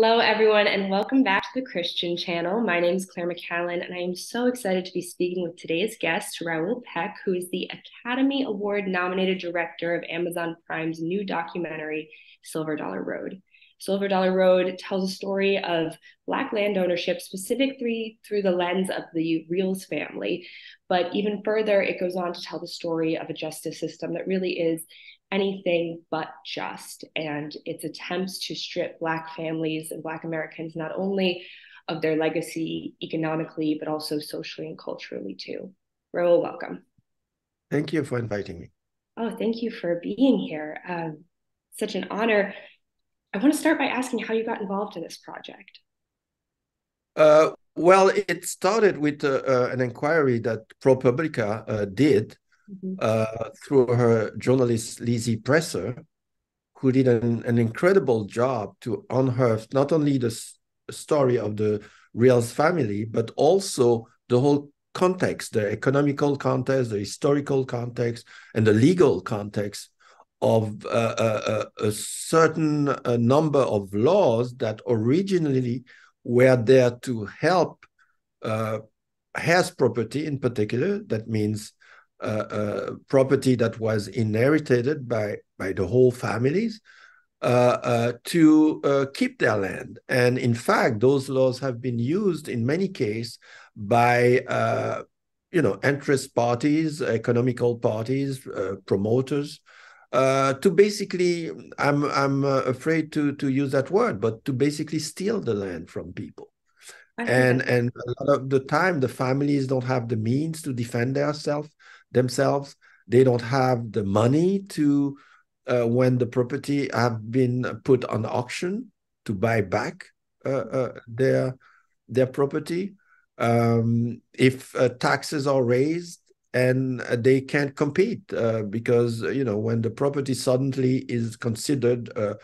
Hello, everyone, and welcome back to the Christian channel. My name is Claire McCallan, and I am so excited to be speaking with today's guest, Raoul Peck, who is the Academy Award nominated director of Amazon Prime's new documentary, Silver Dollar Road. Silver Dollar Road tells a story of Black land ownership, specifically through the lens of the Reels family. But even further, it goes on to tell the story of a justice system that really is anything but just, and its attempts to strip Black families and Black Americans not only of their legacy economically, but also socially and culturally too. Raoul, welcome. Thank you for inviting me. Oh, thank you for being here. Such an honor. I want to start by asking how you got involved in this project. Well, it started with an inquiry that ProPublica did Mhm. through her journalist Lizzie Presser, who did an incredible job to unearth not only the story of the Reals family, but also the whole context, the economical context, the historical context, and the legal context of a certain number of laws that originally were there to help heirs property in particular. That means property that was inherited by the whole families to keep their land. And in fact, those laws have been used in many cases by interest parties, economical parties, promoters, to basically, I'm afraid to use that word, but to basically steal the land from people. I think And that's and a lot of the time, the families don't have the means to defend themselves. They don't have the money to, when the property have been put on auction, to buy back their property. If taxes are raised, and they can't compete because when the property suddenly is considered a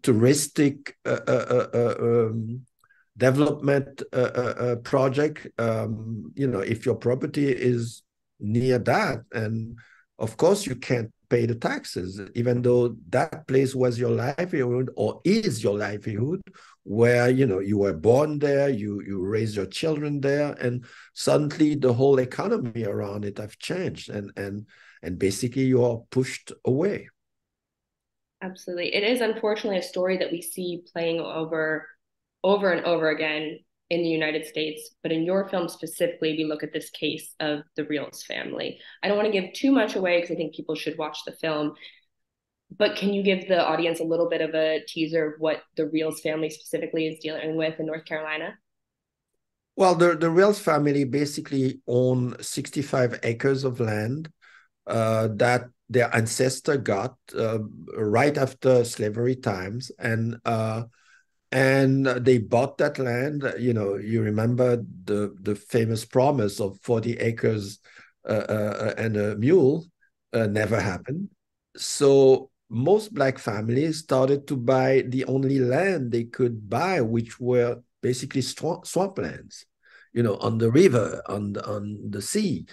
touristic development project, if your property is near that, and of course you can't pay the taxes, even though that place was your livelihood or is your livelihood, where you were born there, you raise your children there, and suddenly the whole economy around it have changed, and basically you are pushed away. absolutely. It is unfortunately a story that we see playing over and over again in the United States. But in your film specifically, we look at this case of the Reels family. I don't want to give too much away because I think people should watch the film. But can you give the audience a little bit of a teaser of what the Reels family specifically is dealing with in North Carolina? Well, the Reals family basically own 65 acres of land that their ancestor got right after slavery times, and they bought that land. You remember the famous promise of 40 acres and a mule never happened. So most Black families started to buy the only land they could buy, which were basically swamplands, on the river, on the sea.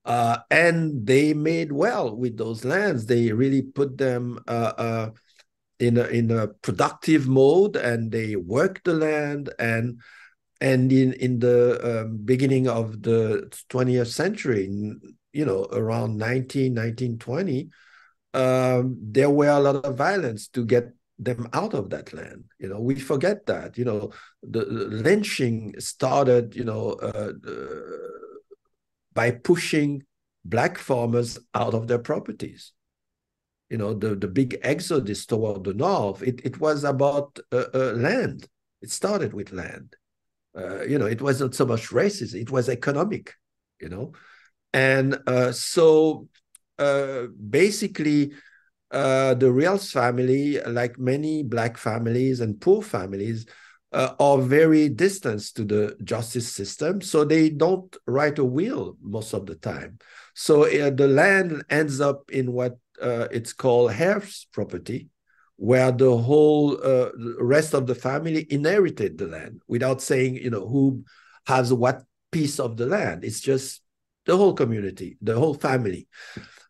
And they made well with those lands. They really put them in a productive mode, and they worked the land. And in the beginning of the 20th century, around 1920, there were a lot of violence to get them out of that land. We forget that. The lynching started, by pushing Black farmers out of their properties. The big exodus toward the north, it was about land. It started with land. It wasn't so much racist, it was economic, you know. And basically, the Reals family, like many Black families and poor families, are very distant to the justice system. So they don't write a will most of the time. So the land ends up in what it's called heirs property, where the whole rest of the family inherited the land without saying, who has what piece of the land. It's just the whole community, the whole family.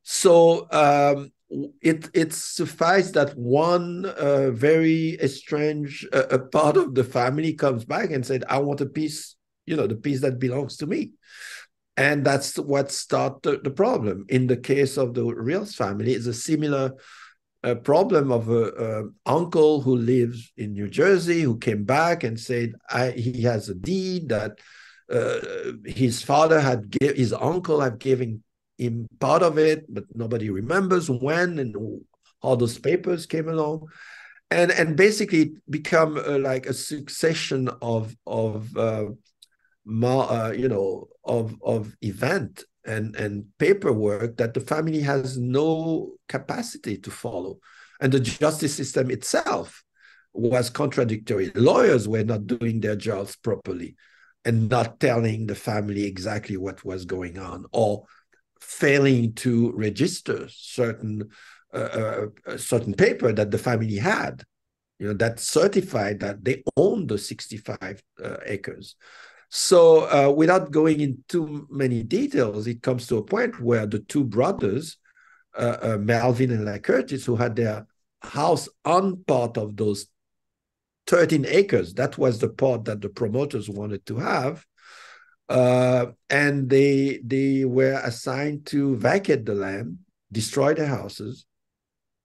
So it suffices that one very strange part of the family comes back and said, I want a piece, the piece that belongs to me. And that's what started the problem. In the case of the Rios family, it's a similar problem of a uncle who lives in New Jersey who came back and said he has a deed that his father his uncle had given him part of it, but nobody remembers when and how those papers came along, and basically it become like a succession of event and paperwork that the family has no capacity to follow. And the justice system itself was contradictory. Lawyers were not doing their jobs properly and not telling the family exactly what was going on, or failing to register certain paper that the family had, that certified that they owned the 65 acres. So without going into too many details, it comes to a point where the two brothers, Melvin and Like Curtis, who had their house on part of those 13 acres, that was the part that the promoters wanted to have, and they were assigned to vacate the land, destroy the houses,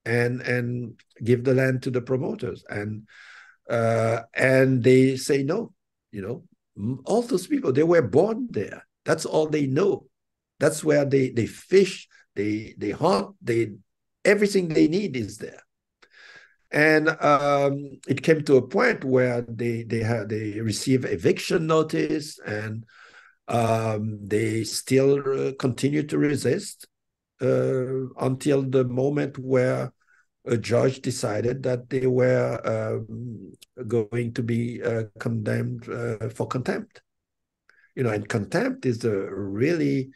and give the land to the promoters. And they say no, all those people, they were born there. That's all they know. That's where they fish, they hunt, everything they need is there. And it came to a point where they receive eviction notice, and they still continue to resist until the moment where a judge decided that they were going to be condemned for contempt. And contempt is a really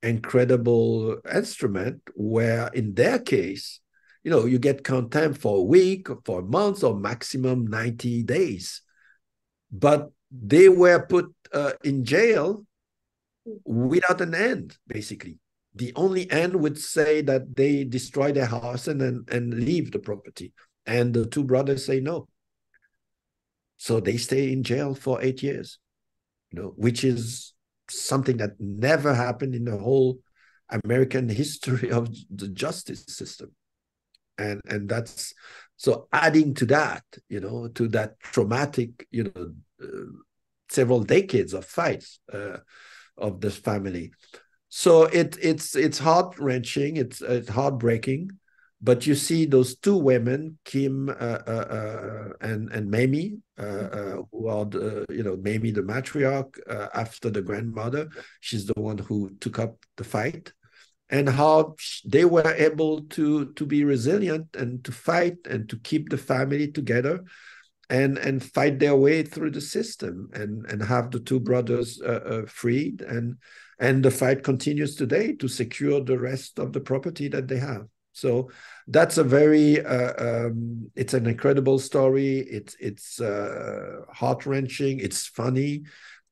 incredible instrument where, in their case, you get contempt for a week, for a month, or maximum 90 days. But they were put in jail without an end, basically. The only end would say that they destroy their house and leave the property. And the two brothers say no. So they stay in jail for 8 years, which is something that never happened in the whole American history of the justice system. And that's so adding to that, to that traumatic, several decades of fights of this family. So it's heart-wrenching, it's heartbreaking, but you see those two women, Kim and Mamie, who are Mamie the matriarch after the grandmother. She's the one who took up the fight, and how they were able to be resilient and to fight and to keep the family together and fight their way through the system and have the two brothers freed. And the fight continues today to secure the rest of the property that they have. So that's a very, it's an incredible story. It's heart-wrenching. It's funny.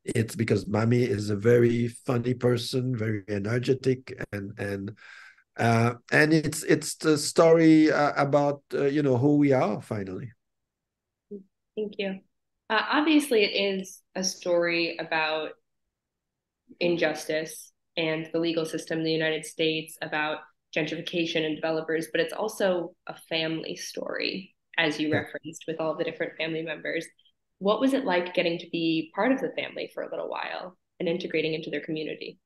It's because Mami is a very funny person, very energetic, and it's the story about who we are finally. Thank you. Obviously, it is a story about injustice and the legal system in the United States, about gentrification and developers, but it's also a family story, as you referenced, with all the different family members. What was it like getting to be part of the family for a little while and integrating into their community?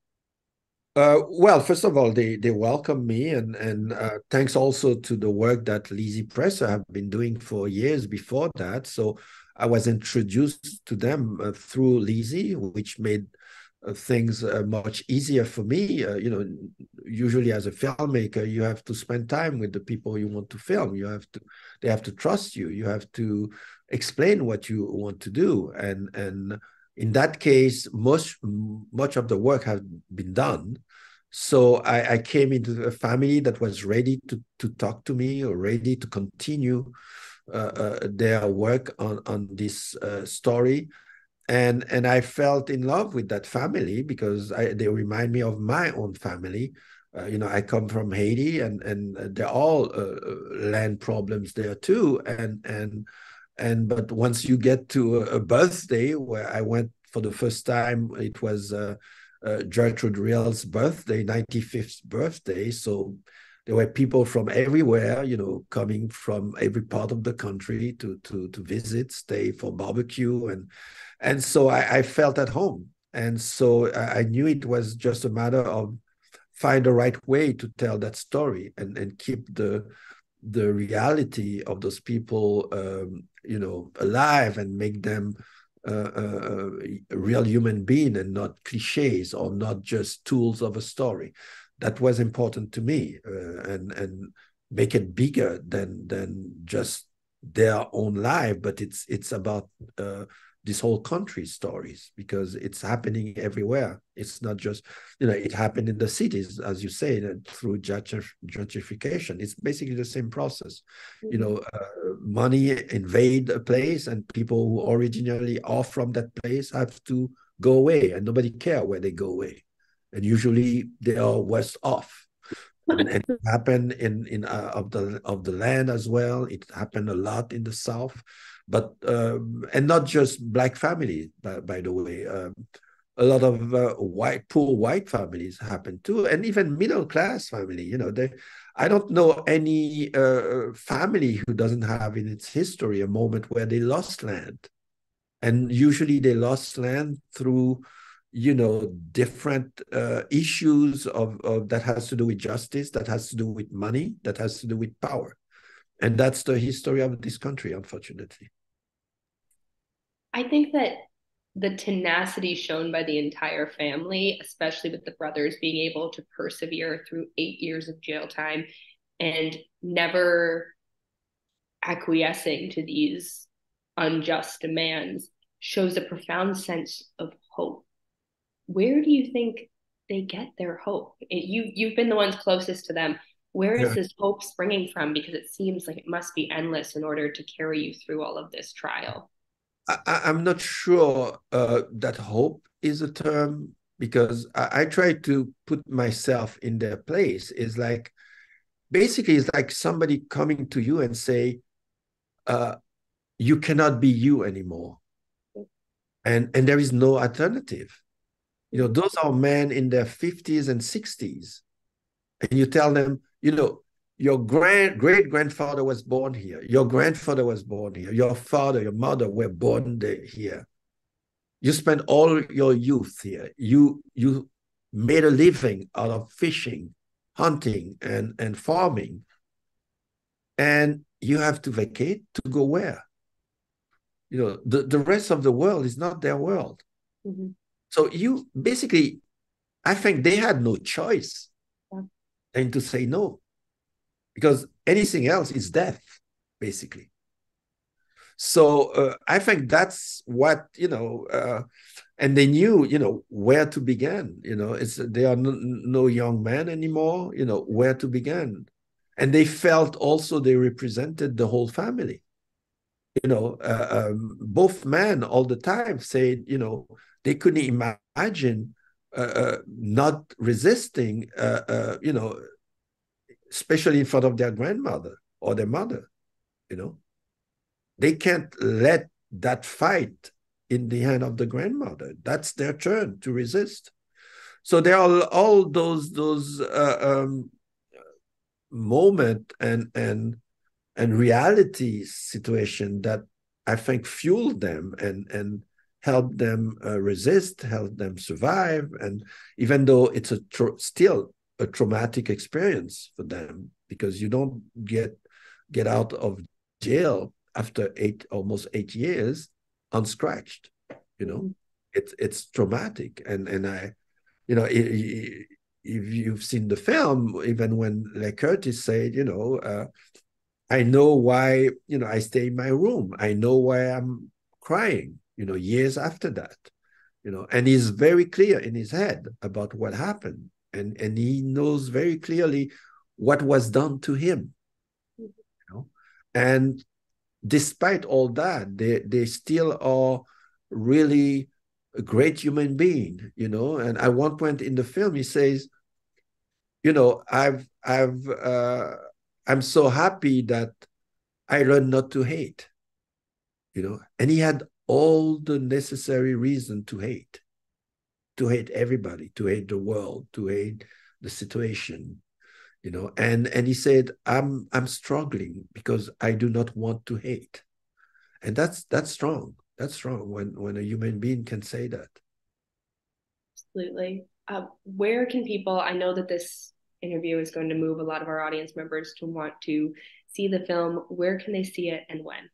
Well, first of all, they welcome me, and thanks also to the work that Lizzie Presser have been doing for years before that. So I was introduced to them through Lizzie, which made things much easier for me. Usually as a filmmaker, you have to spend time with the people you want to film. They have to trust you. You have to explain what you want to do, and in that case, much of the work has been done. So I came into a family that was ready to talk to me, or ready to continue their work on this story. And I felt in love with that family because they remind me of my own family. I come from Haiti, and there are all land problems there too. But once you get to a birthday where I went for the first time, it was Gertrude Riel's birthday, 95th birthday. So there were people from everywhere, coming from every part of the country to visit, stay for barbecue, and so I felt at home. And so I knew it was just a matter of find the right way to tell that story and keep the reality of those people, alive, and make them a real human being and not cliches or not just tools of a story. That was important to me, and make it bigger than just their own life, but it's about this whole country stories, because it's happening everywhere. It's not just, it happened in the cities, as you say, through gentrification. It's basically the same process. Money invade a place, and people who originally are from that place have to go away, and nobody care where they go away. And usually they are worse off. And it happened in of the land as well. It happened a lot in the South, but and not just black families, by the way. A lot of poor white families happen too, and even middle class family. I don't know any family who doesn't have in its history a moment where they lost land, and usually they lost land through different issues of that has to do with justice, that has to do with money, that has to do with power. And that's the history of this country, unfortunately. I think that the tenacity shown by the entire family, especially with the brothers being able to persevere through 8 years of jail time and never acquiescing to these unjust demands, shows a profound sense of hope. Where do you think they get their hope? You've been the ones closest to them. Where is Yeah. this hope springing from? Because it seems like it must be endless in order to carry you through all of this trial. I'm not sure that hope is a term, because I try to put myself in their place. Is like, basically, it's like somebody coming to you and say, uh, you cannot be you anymore. And there is no alternative. Those are men in their 50s and 60s. And you tell them, your great grandfather was born here. Your grandfather was born here. Your father, your mother were born here. You spent all your youth here. You made a living out of fishing, hunting, and farming. And you have to vacate to go where? The rest of the world is not their world. Mm-hmm. So you basically, I think they had no choice than to say no, because anything else is death, basically. So I think that's what, and they knew, where to begin. They are no young man anymore, where to begin. And they felt also they represented the whole family. Both men all the time said, they couldn't imagine not resisting, especially in front of their grandmother or their mother. They can't let that fight in the hand of the grandmother. That's their turn to resist. So there are all those moment and reality situation that I think fueled them and helped them resist, helped them survive. And even though it's still a traumatic experience for them, because you don't get out of jail after almost 8 years unscratched. Mm-hmm. It's traumatic. And I, if you've seen the film, even when Le Curtis said, I know why, I stay in my room. I know why I'm crying, years after that, and he's very clear in his head about what happened. And he knows very clearly what was done to him, and despite all that, they still are really a great human being. And at one point in the film, he says, you know, I'm so happy that I learned not to hate, you know, and he had all the necessary reason to hate everybody, to hate the world, to hate the situation, you know. And he said, I'm struggling because I do not want to hate. And that's strong. That's strong when a human being can say that. Absolutely. Where can people, I know that this interview is going to move a lot of our audience members to want to see the film. Where can they see it and when?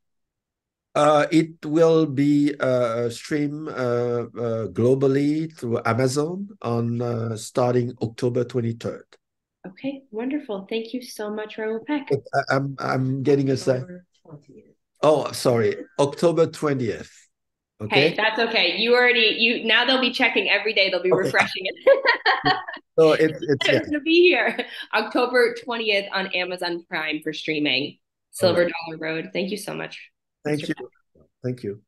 It will be streamed globally through Amazon on starting October 23rd. Okay, wonderful. Thank you so much, Raoul Peck. I'm getting a sec. Oh, sorry, October 20th. Hey, Okay. that's okay. You now they'll be checking every day. They'll be Okay. refreshing it. So it's yeah. It's gonna be here October 20th on Amazon Prime for streaming. All Silver right. Dollar Road. Thank you so much, Thank Mr. you. Peck. Thank you.